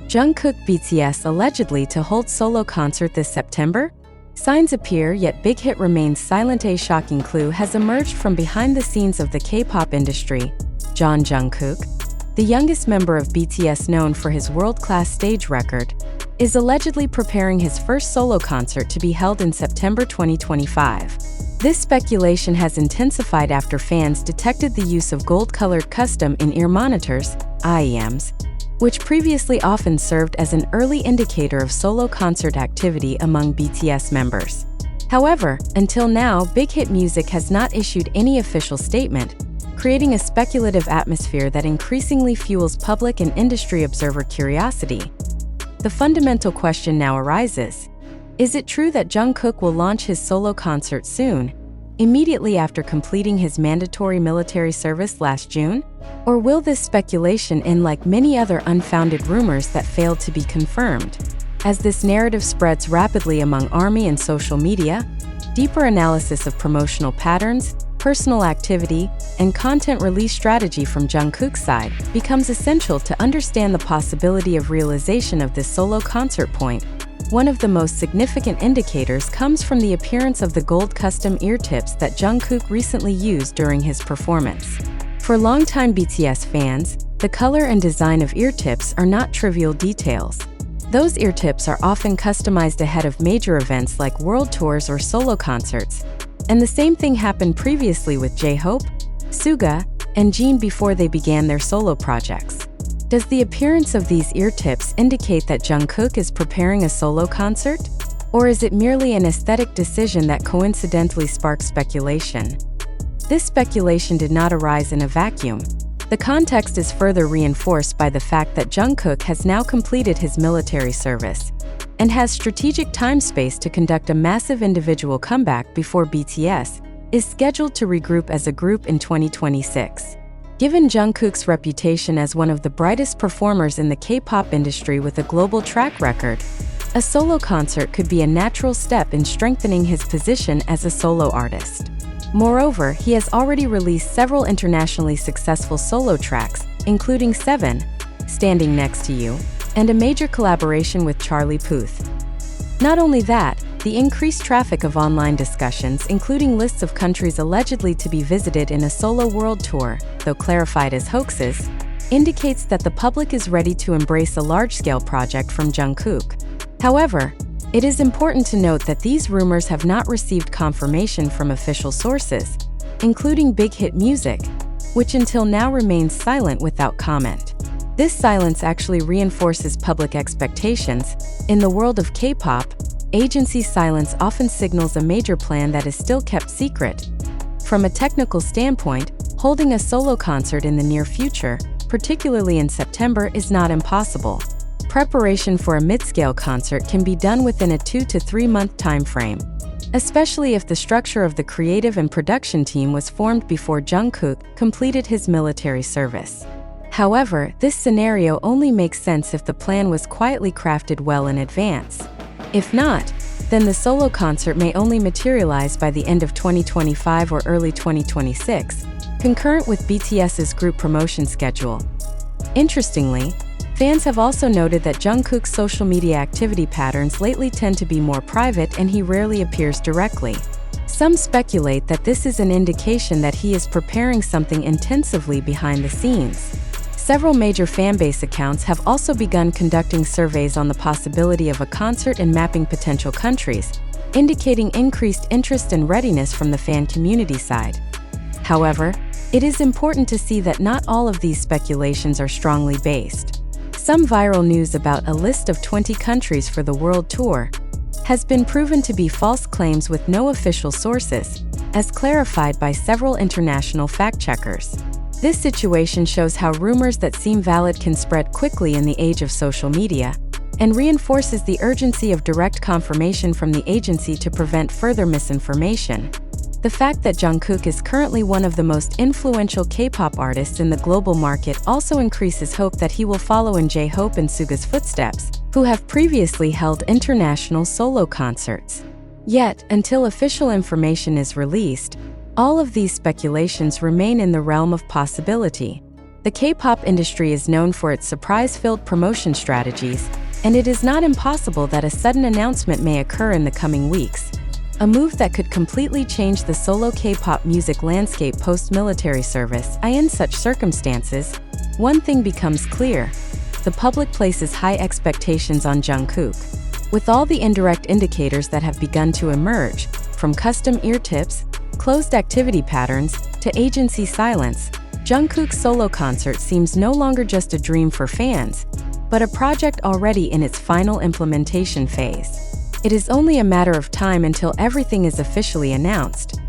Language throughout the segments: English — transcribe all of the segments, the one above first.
Jungkook BTS allegedly to hold solo concert this September? Signs appear, yet Big Hit remains silent. A shocking clue has emerged from behind the scenes of the K-pop industry. Jungkook, the youngest member of BTS known for his world-class stage record, is allegedly preparing his first solo concert to be held in September 2025. This speculation has intensified after fans detected the use of gold-colored custom in-ear monitors, IEMs, which previously often served as an early indicator of solo concert activity among BTS members. However, until now, Big Hit Music has not issued any official statement, creating a speculative atmosphere that increasingly fuels public and industry observer curiosity. The fundamental question now arises: is it true that Jungkook will launch his solo concert soon, immediately after completing his mandatory military service last June? Or will this speculation end like many other unfounded rumors that failed to be confirmed? As this narrative spreads rapidly among ARMY and social media, deeper analysis of promotional patterns, personal activity, and content release strategy from Jungkook's side becomes essential to understand the possibility of realization of this solo concert point. One of the most significant indicators comes from the appearance of the gold custom ear tips that Jungkook recently used during his performance. For longtime BTS fans, the color and design of ear tips are not trivial details. Those ear tips are often customized ahead of major events like world tours or solo concerts, and the same thing happened previously with J-Hope, Suga, and Jin before they began their solo projects. Does the appearance of these ear tips indicate that Jungkook is preparing a solo concert? Or is it merely an aesthetic decision that coincidentally sparks speculation? This speculation did not arise in a vacuum. The context is further reinforced by the fact that Jungkook has now completed his military service and has strategic time space to conduct a massive individual comeback before BTS is scheduled to regroup as a group in 2026. Given Jungkook's reputation as one of the brightest performers in the K-pop industry with a global track record, a solo concert could be a natural step in strengthening his position as a solo artist. Moreover, he has already released several internationally successful solo tracks, including 7, Standing Next to You, and a major collaboration with Charlie Puth. Not only that, the increased traffic of online discussions, including lists of countries allegedly to be visited in a solo world tour, though clarified as hoaxes, indicates that the public is ready to embrace a large-scale project from Jungkook. However, it is important to note that these rumors have not received confirmation from official sources, including Big Hit Music, which until now remains silent without comment. This silence actually reinforces public expectations. In the world of K-pop, agency silence often signals a major plan that is still kept secret. From a technical standpoint, holding a solo concert in the near future, particularly in September, is not impossible. Preparation for a mid-scale concert can be done within a 2 to 3 month time frame, especially if the structure of the creative and production team was formed before Jungkook completed his military service. However, this scenario only makes sense if the plan was quietly crafted well in advance. If not, then the solo concert may only materialize by the end of 2025 or early 2026, concurrent with BTS's group promotion schedule. Interestingly, fans have also noted that Jungkook's social media activity patterns lately tend to be more private and he rarely appears directly. Some speculate that this is an indication that he is preparing something intensively behind the scenes. Several major fanbase accounts have also begun conducting surveys on the possibility of a concert and mapping potential countries, indicating increased interest and readiness from the fan community side. However, it is important to see that not all of these speculations are strongly based. Some viral news about a list of 20 countries for the world tour has been proven to be false claims with no official sources, as clarified by several international fact-checkers. This situation shows how rumors that seem valid can spread quickly in the age of social media, and reinforces the urgency of direct confirmation from the agency to prevent further misinformation. The fact that Jungkook is currently one of the most influential K-pop artists in the global market also increases hope that he will follow in J-Hope and Suga's footsteps, who have previously held international solo concerts. Yet, until official information is released, all of these speculations remain in the realm of possibility. The K-pop industry is known for its surprise-filled promotion strategies, and it is not impossible that a sudden announcement may occur in the coming weeks. A move that could completely change the solo K-pop music landscape post-military service. In such circumstances, one thing becomes clear. The public places high expectations on Jungkook. With all the indirect indicators that have begun to emerge, from custom ear tips, closed activity patterns, to agency silence, Jungkook's solo concert seems no longer just a dream for fans, but a project already in its final implementation phase. It is only a matter of time until everything is officially announced.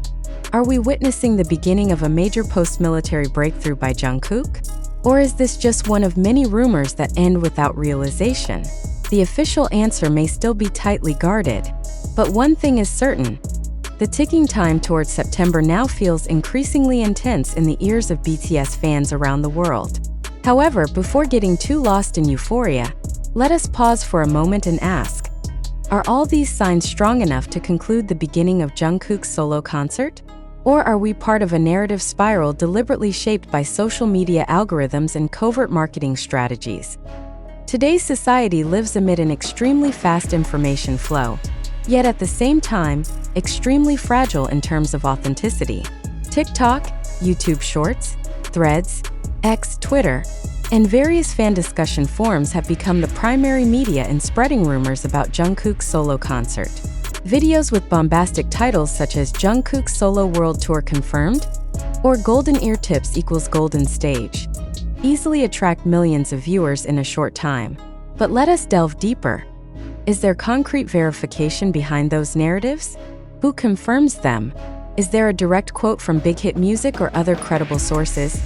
Are we witnessing the beginning of a major post-military breakthrough by Jungkook? Or is this just one of many rumors that end without realization? The official answer may still be tightly guarded. But one thing is certain. The ticking time towards September now feels increasingly intense in the ears of BTS fans around the world. However, before getting too lost in euphoria, let us pause for a moment and ask, are all these signs strong enough to conclude the beginning of Jungkook's solo concert? Or are we part of a narrative spiral deliberately shaped by social media algorithms and covert marketing strategies? Today's society lives amid an extremely fast information flow, yet at the same time, extremely fragile in terms of authenticity. TikTok, YouTube Shorts, Threads, X, Twitter, and various fan discussion forums have become the primary media in spreading rumors about Jungkook's solo concert. Videos with bombastic titles such as Jungkook's Solo World Tour Confirmed or Golden Ear Tips equals Golden Stage easily attract millions of viewers in a short time. But let us delve deeper. Is there concrete verification behind those narratives? Who confirms them? Is there a direct quote from Big Hit Music or other credible sources?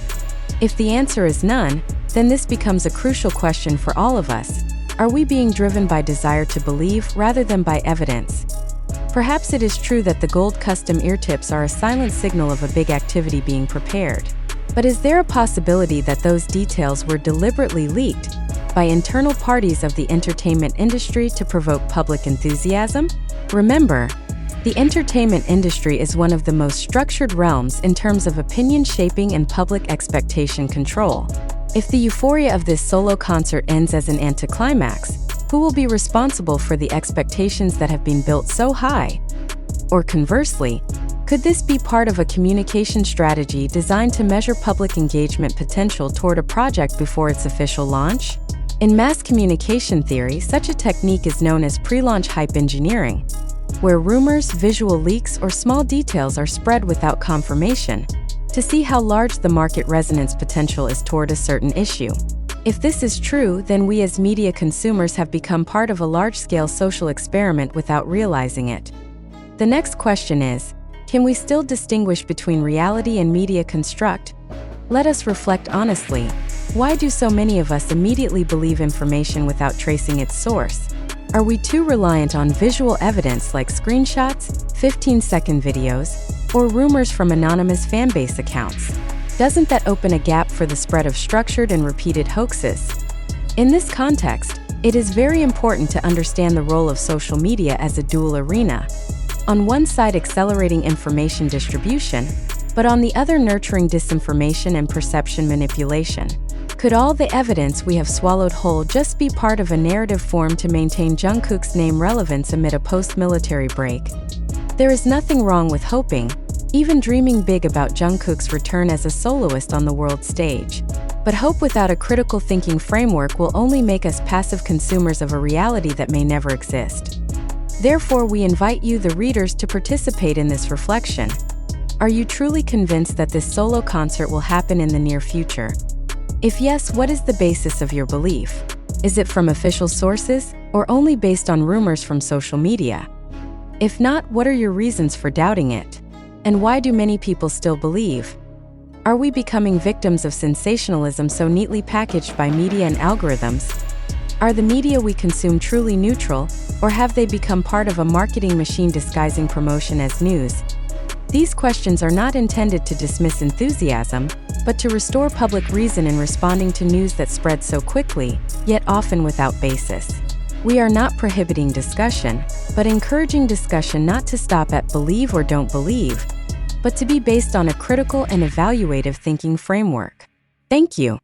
If the answer is none, then this becomes a crucial question for all of us. Are we being driven by desire to believe rather than by evidence? Perhaps it is true that the gold custom ear tips are a silent signal of a big activity being prepared. But is there a possibility that those details were deliberately leaked by internal parties of the entertainment industry to provoke public enthusiasm? Remember, the entertainment industry is one of the most structured realms in terms of opinion shaping and public expectation control. If the euphoria of this solo concert ends as an anticlimax, who will be responsible for the expectations that have been built so high? Or conversely, could this be part of a communication strategy designed to measure public engagement potential toward a project before its official launch? In mass communication theory, such a technique is known as pre-launch hype engineering, where rumors, visual leaks, or small details are spread without confirmation to see how large the market resonance potential is toward a certain issue. If this is true, then we as media consumers have become part of a large-scale social experiment without realizing it. The next question is, can we still distinguish between reality and media construct? Let us reflect honestly. Why do so many of us immediately believe information without tracing its source? Are we too reliant on visual evidence like screenshots, 15-second videos, or rumors from anonymous fanbase accounts? Doesn't that open a gap for the spread of structured and repeated hoaxes? In this context, it is very important to understand the role of social media as a dual arena. On one side, accelerating information distribution, but on the other, nurturing disinformation and perception manipulation. Could all the evidence we have swallowed whole just be part of a narrative formed to maintain Jungkook's name relevance amid a post-military break? There is nothing wrong with hoping, even dreaming big about Jungkook's return as a soloist on the world stage. But hope without a critical thinking framework will only make us passive consumers of a reality that may never exist. Therefore, we invite you, the readers, to participate in this reflection. Are you truly convinced that this solo concert will happen in the near future? If yes, what is the basis of your belief? Is it from official sources, or only based on rumors from social media? If not, what are your reasons for doubting it? And why do many people still believe? Are we becoming victims of sensationalism so neatly packaged by media and algorithms? Are the media we consume truly neutral, or have they become part of a marketing machine disguising promotion as news? These questions are not intended to dismiss enthusiasm, but to restore public reason in responding to news that spreads so quickly, yet often without basis. We are not prohibiting discussion, but encouraging discussion not to stop at believe or don't believe, but to be based on a critical and evaluative thinking framework. Thank you.